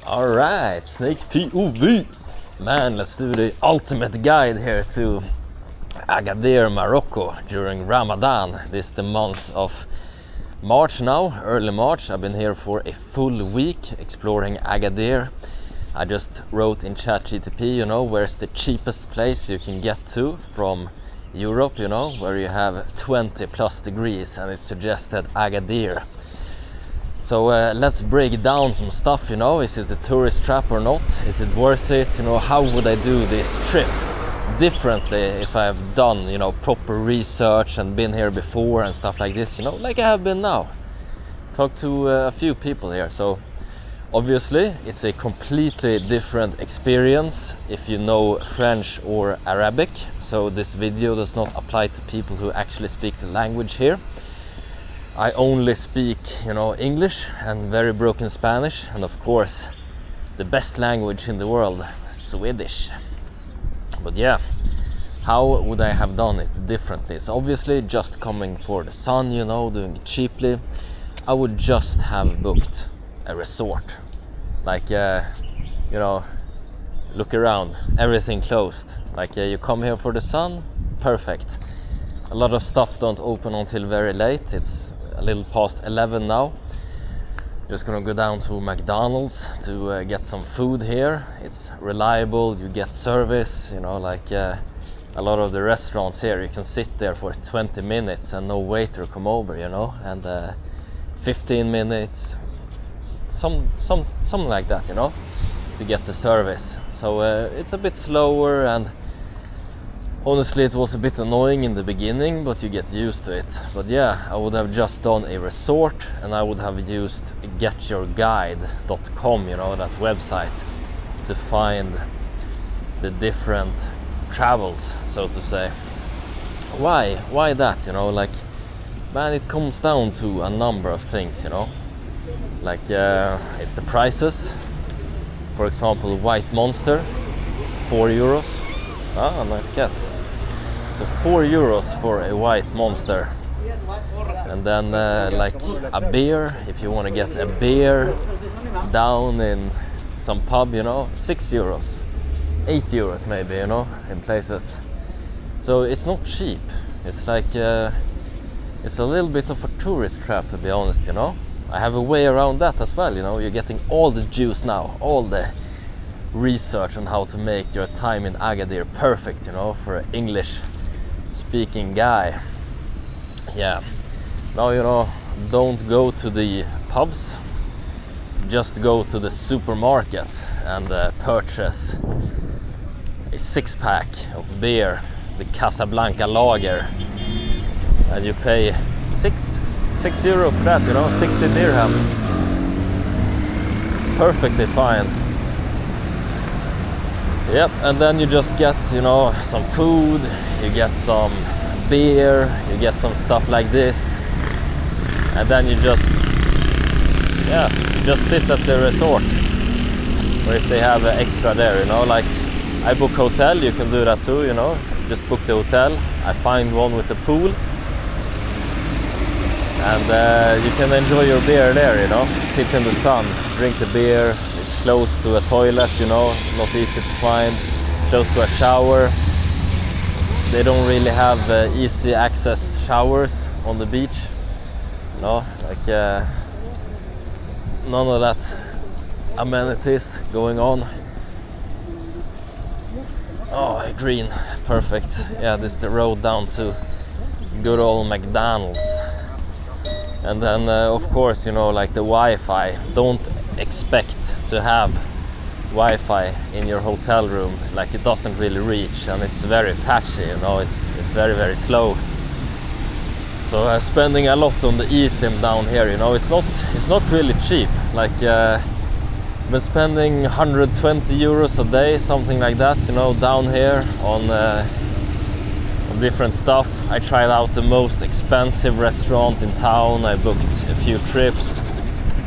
Alright, Snake POV! Man, let's do the ultimate guide here to Agadir, Morocco during Ramadan. This is the month of March now, early March. I've been here for a full week exploring Agadir. I just wrote in ChatGPT, where's the cheapest place you can get to from Europe, where you have 20 plus degrees, and it suggested Agadir. So let's break down some stuff, is it a tourist trap or not? Is it worth it? How would I do this trip differently if I've done, proper research and been here before and stuff like this, like I have been now. Talked to a few people here, so obviously it's a completely different experience if you know French or Arabic. So this video does not apply to people who actually speak the language here. I only speak, English and very broken Spanish, and of course, the best language in the world, Swedish. But yeah, how would I have done it differently? So obviously, just coming for the sun, doing it cheaply, I would just have booked a resort. Like, look around, everything closed. Like, you come here for the sun, perfect. A lot of stuff don't open until very late. It's a little past 11 now. Just gonna go down to McDonald's to get some food here. It's reliable, you get service, a lot of the restaurants here you can sit there for 20 minutes and no waiter come over, and 15 minutes, something like that, to get the service. So it's a bit slower, and honestly, it was a bit annoying in the beginning, but you get used to it. But yeah, I would have just done a resort, and I would have used getyourguide.com, that website, to find the different travels, so to say. Why that? Man, it comes down to a number of things, it's the prices. For example, White Monster, €4. Ah, nice cat. So €4 for a White Monster. And then like a beer, if you want to get a beer down in some pub, €6, €8 maybe, in places. So it's not cheap. It's like it's a little bit of a tourist trap, to be honest, I have a way around that as well, you're getting all the juice now, all the research on how to make your time in Agadir perfect, for an English speaking guy. Yeah. Now, don't go to the pubs, just go to the supermarket and purchase a 6-pack of beer, the Casablanca Lager, and you pay €6 for that, 60 dirham. Perfectly fine. Yep, and then you just get, some food, you get some beer, you get some stuff like this, and then you just sit at the resort, or if they have extra there, like I book hotel, you can do that too, just book the hotel. I find one with the pool, and you can enjoy your beer there, sit in the sun, drink the beer. It's close to a toilet, not easy to find, close to a shower. They don't really have easy access showers on the beach, none of that amenities going on. Oh, green, perfect. Yeah, this is the road down to good old McDonald's. And then of course, like the Wi-Fi, don't expect to have Wi-Fi in your hotel room. Like, it doesn't really reach, and it's very patchy, it's very, very slow. So spending a lot on the eSIM down here, it's not really cheap. Like I've been spending €120 a day, something like that, down here on different stuff. I tried out the most expensive restaurant in town. I booked a few trips.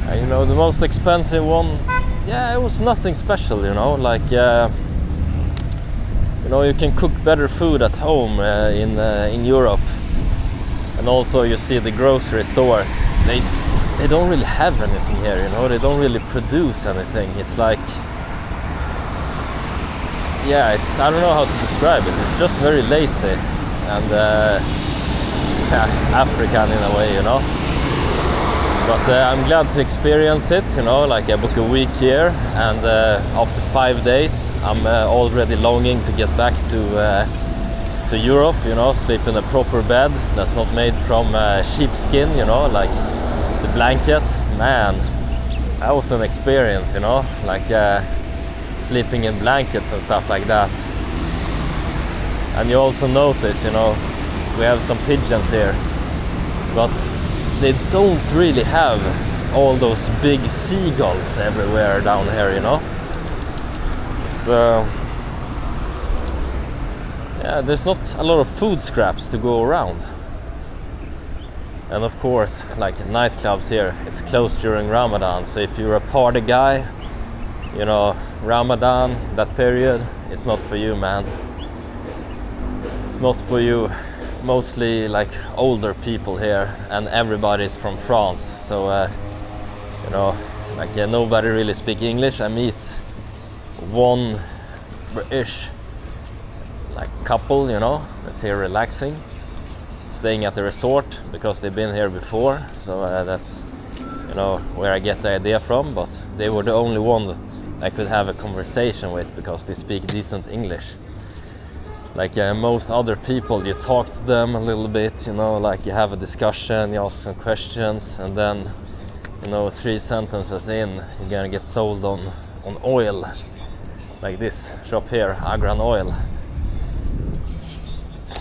The most expensive one, it was nothing special, you can cook better food at home in Europe. And also you see the grocery stores, they don't really have anything here, you know. They don't really produce anything. It's like, yeah, it's, I don't know how to describe it. It's just very lazy and yeah, African in a way, you know. But I'm glad to experience it, you know. Like I book a week here, and after 5 days, I'm already longing to get back to Europe, you know, sleep in a proper bed that's not made from sheepskin, you know, like the blanket. Man, that was an experience, you know, like sleeping in blankets and stuff like that. And you also notice, you know, we have some pigeons here, but they don't really have all those big seagulls everywhere down here, you know. So yeah, there's not a lot of food scraps to go around. And of course, like nightclubs here, it's closed during Ramadan. So if you're a party guy, you know, Ramadan, that period, it's not for you, man. It's not for you. Mostly like older people here, and everybody's from France. So you know, like nobody really speak English. I meet one British like couple, you know, that's here relaxing, staying at the resort because they've been here before. So that's, you know, where I get the idea from. But they were the only one that I could have a conversation with because they speak decent English. Like most other people, you talk to them a little bit, you know, like you have a discussion, you ask some questions, and then, you know, 3 sentences in, you're gonna get sold on oil. Like this shop here, Agran Oil.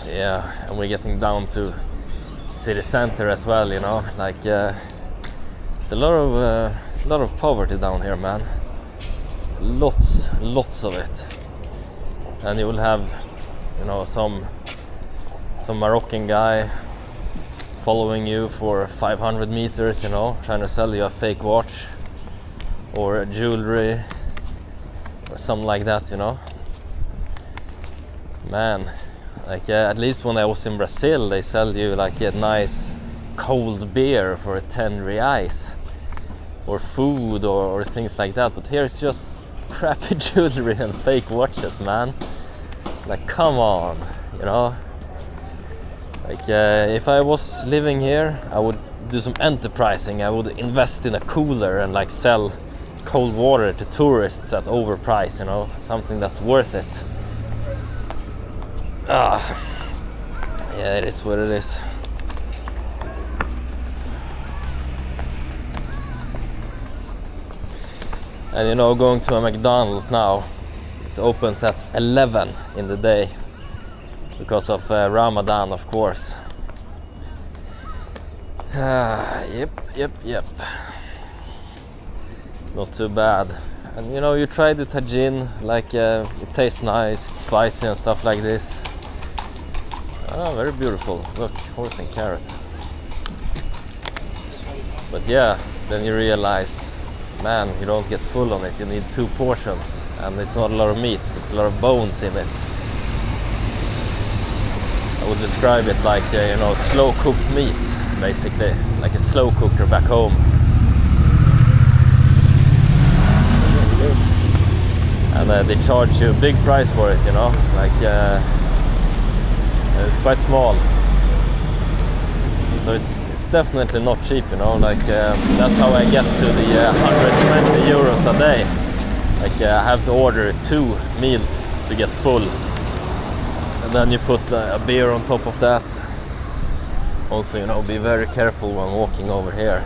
Yeah, and we're getting down to city center as well, you know, like it's a lot of poverty down here, man. Lots of it. And you will have, you know, some Moroccan guy following you for 500 meters, you know, trying to sell you a fake watch or jewelry or something like that, you know. Man, like at least when I was in Brazil, they sell you like a nice cold beer for 10 reais, or food or things like that. But here it's just crappy jewelry and fake watches, man. Like, come on, you know. Like if I was living here, I would do some enterprising. I would invest in a cooler and like sell cold water to tourists at overprice, you know, something that's worth it. Yeah, it is what it is. And you know, going to a McDonald's now, it opens at 11 in the day because of Ramadan, of course. Yep. Not too bad. And you know, you try the tagine, like it tastes nice, it's spicy and stuff like this. Oh, very beautiful. Look, horse and carrot. But yeah, then you realize, man, you don't get full on it. You need 2 portions, and it's not a lot of meat, it's a lot of bones in it. I would describe it like you know, slow cooked meat, basically, like a slow cooker back home. And they charge you a big price for it, you know, like it's quite small. So it's definitely not cheap, you know, like that's how I get to the 120 euros a day. Like I have to order 2 meals to get full. And then you put a beer on top of that. Also, you know, be very careful when walking over here.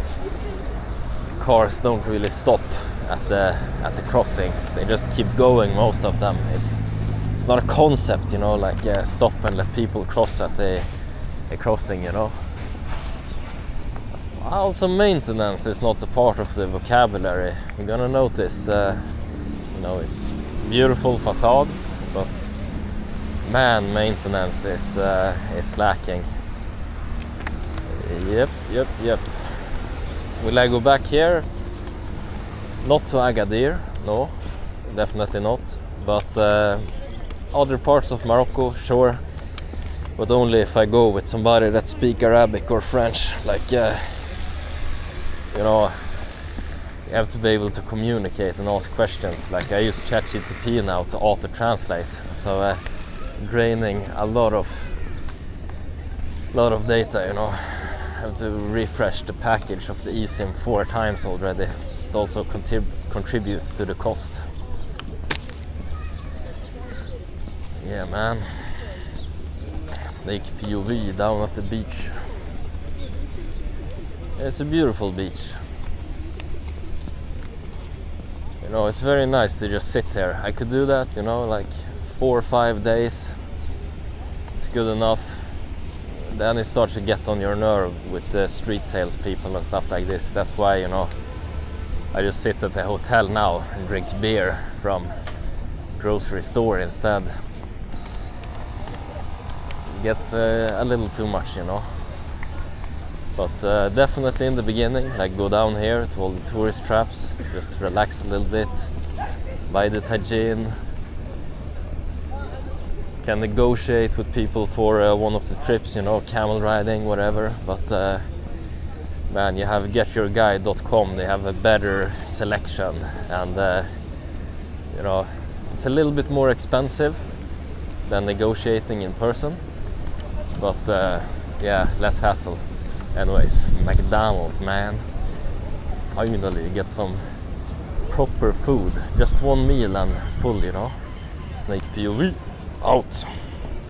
Cars don't really stop at the crossings. They just keep going, most of them. It's not a concept, you know, like stop and let people cross at a crossing, you know. Also, maintenance is not a part of the vocabulary. You're gonna notice, you know, it's beautiful facades, but man, maintenance is lacking. Yep. Will I go back here? Not to Agadir, no, definitely not. But other parts of Morocco, sure. But only if I go with somebody that speaks Arabic or French. Like you know, you have to be able to communicate and ask questions. Like I use ChatGPT now to auto-translate, so draining a lot of data, you know. I have to refresh the package of the eSIM 4 times already. It also contributes to the cost. Yeah, man. Snake POV down at the beach. It's a beautiful beach. You know, it's very nice to just sit here. I could do that, you know, like 4 or 5 days. It's good enough. Then it starts to get on your nerve with the street sales people and stuff like this. That's why, you know, I just sit at the hotel now and drink beer from grocery store instead. It gets a little too much, you know. But definitely in the beginning, like go down here to all the tourist traps, just relax a little bit, buy the tagine, can negotiate with people for one of the trips, you know, camel riding, whatever. But man, you have getyourguide.com, they have a better selection, and you know, it's a little bit more expensive than negotiating in person, but yeah, less hassle. Anyways, McDonald's, man. Finally get some proper food. Just one meal and full, you know. Snake POV out.